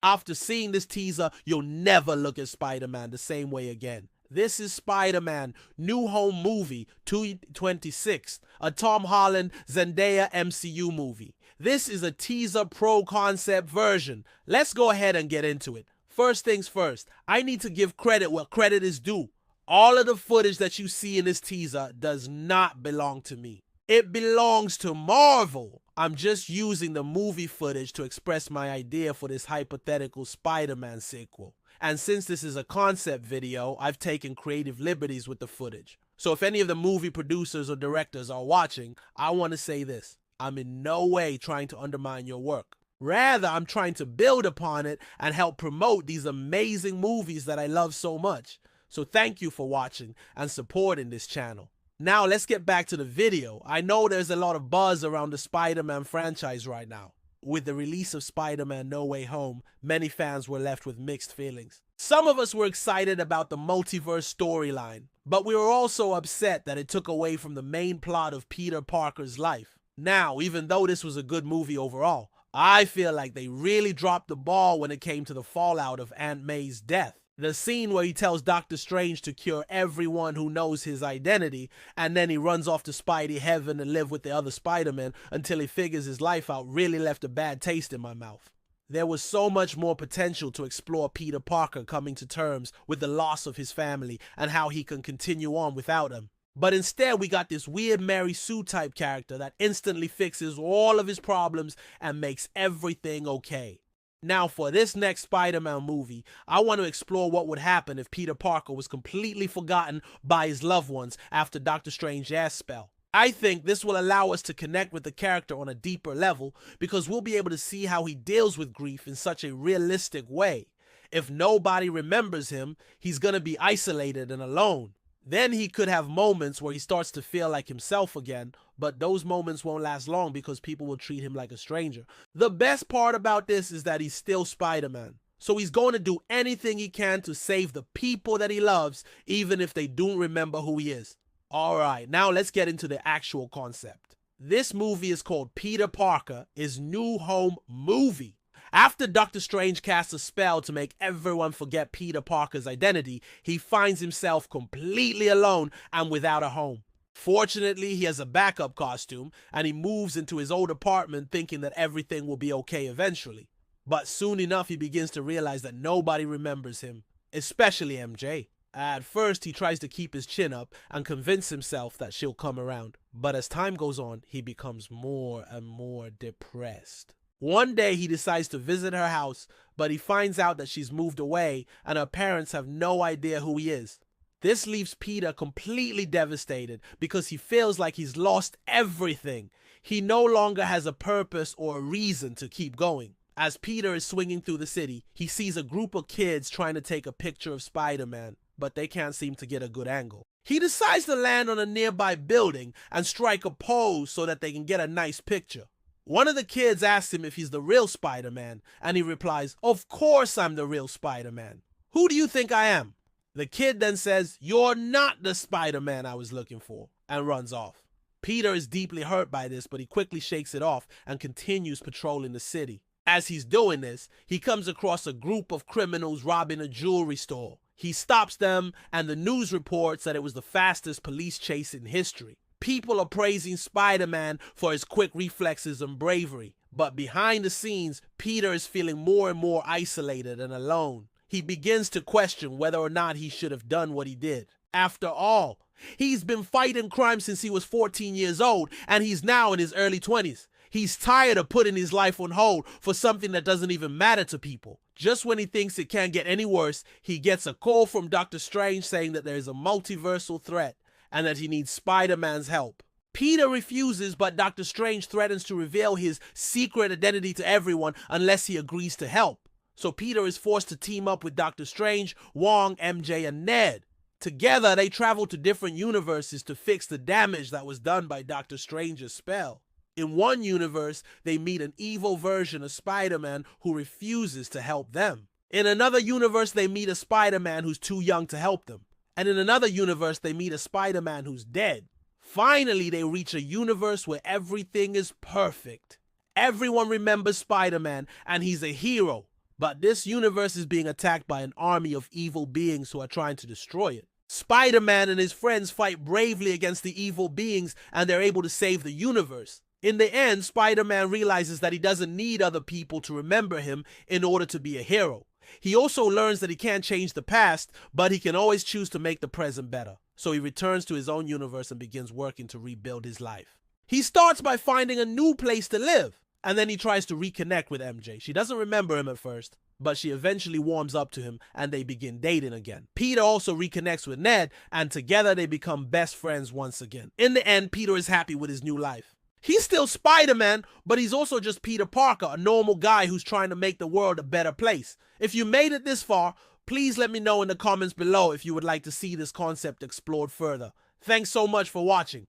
After seeing this teaser, you'll never look at Spider-Man the same way again. This is Spider-Man New Home Movie 226, a Tom Holland Zendaya MCU movie. This is a teaser pro concept version. Let's go ahead and get into it. First things first, I need to give credit where credit is due. All of the footage that you see in this teaser does not belong to me. It belongs to Marvel. I'm just using the movie footage to express my idea for this hypothetical Spider-Man sequel. And since this is a concept video, I've taken creative liberties with the footage. So if any of the movie producers or directors are watching, I want to say this. I'm in no way trying to undermine your work. Rather, I'm trying to build upon it and help promote these amazing movies that I love so much. So thank you for watching and supporting this channel. Now let's get back to the video. I know there's a lot of buzz around the Spider-Man franchise right now. With the release of Spider-Man No Way Home, many fans were left with mixed feelings. Some of us were excited about the multiverse storyline, but we were also upset that it took away from the main plot of Peter Parker's life. Now, even though this was a good movie overall, I feel like they really dropped the ball when it came to the fallout of Aunt May's death. The scene where he tells Doctor Strange to cure everyone who knows his identity, and then he runs off to Spidey Heaven and live with the other Spider-Men until he figures his life out really left a bad taste in my mouth. There was so much more potential to explore Peter Parker coming to terms with the loss of his family and how he can continue on without them. But instead we got this weird Mary Sue type character that instantly fixes all of his problems and makes everything okay. Now for this next Spider-Man movie, I want to explore what would happen if Peter Parker was completely forgotten by his loved ones after Doctor Strange's ass spell. I think this will allow us to connect with the character on a deeper level because we'll be able to see how he deals with grief in such a realistic way. If nobody remembers him, he's gonna be isolated and alone. Then he could have moments where he starts to feel like himself again, but those moments won't last long because people will treat him like a stranger. The best part about this is that he's still Spider-Man. So he's going to do anything he can to save the people that he loves, even if they don't remember who he is. Alright, now let's get into the actual concept. This movie is called Peter Parker is New Home Movie. After Doctor Strange casts a spell to make everyone forget Peter Parker's identity, he finds himself completely alone and without a home. Fortunately, he has a backup costume and he moves into his old apartment thinking that everything will be okay eventually. But soon enough, he begins to realize that nobody remembers him, especially MJ. At first, he tries to keep his chin up and convince himself that she'll come around. But as time goes on, he becomes more and more depressed. One day he decides to visit her house, but he finds out that she's moved away and her parents have no idea who he is. This leaves Peter completely devastated because he feels like he's lost everything. He no longer has a purpose or a reason to keep going. As Peter is swinging through the city, he sees a group of kids trying to take a picture of Spider-Man, but they can't seem to get a good angle. He decides to land on a nearby building and strike a pose so that they can get a nice picture. One of the kids asks him if he's the real Spider-Man, and he replies, "Of course I'm the real Spider-Man. Who do you think I am?" The kid then says, "You're not the Spider-Man I was looking for," and runs off. Peter is deeply hurt by this, but he quickly shakes it off and continues patrolling the city. As he's doing this, he comes across a group of criminals robbing a jewelry store. He stops them, and the news reports that it was the fastest police chase in history. People are praising Spider-Man for his quick reflexes and bravery, but behind the scenes, Peter is feeling more and more isolated and alone. He begins to question whether or not he should have done what he did. After all, he's been fighting crime since he was 14 years old, and he's now in his early 20s. He's tired of putting his life on hold for something that doesn't even matter to people. Just when he thinks it can't get any worse, he gets a call from Doctor Strange saying that there is a multiversal threat and that he needs Spider-Man's help. Peter refuses, but Doctor Strange threatens to reveal his secret identity to everyone unless he agrees to help. So Peter is forced to team up with Doctor Strange, Wong, MJ, and Ned. Together, they travel to different universes to fix the damage that was done by Doctor Strange's spell. In one universe, they meet an evil version of Spider-Man who refuses to help them. In another universe, they meet a Spider-Man who's too young to help them. And in another universe, they meet a Spider-Man who's dead. Finally, they reach a universe where everything is perfect. Everyone remembers Spider-Man, and he's a hero. But this universe is being attacked by an army of evil beings who are trying to destroy it. Spider-Man and his friends fight bravely against the evil beings, and they're able to save the universe. In the end, Spider-Man realizes that he doesn't need other people to remember him in order to be a hero. He also learns that he can't change the past, but he can always choose to make the present better. So he returns to his own universe and begins working to rebuild his life. He starts by finding a new place to live, and then he tries to reconnect with MJ. She doesn't remember him at first, but she eventually warms up to him and they begin dating again. Peter also reconnects with Ned, and together they become best friends once again. In the end, Peter is happy with his new life. He's still Spider-Man, but he's also just Peter Parker, a normal guy who's trying to make the world a better place. If you made it this far, please let me know in the comments below if you would like to see this concept explored further. Thanks so much for watching.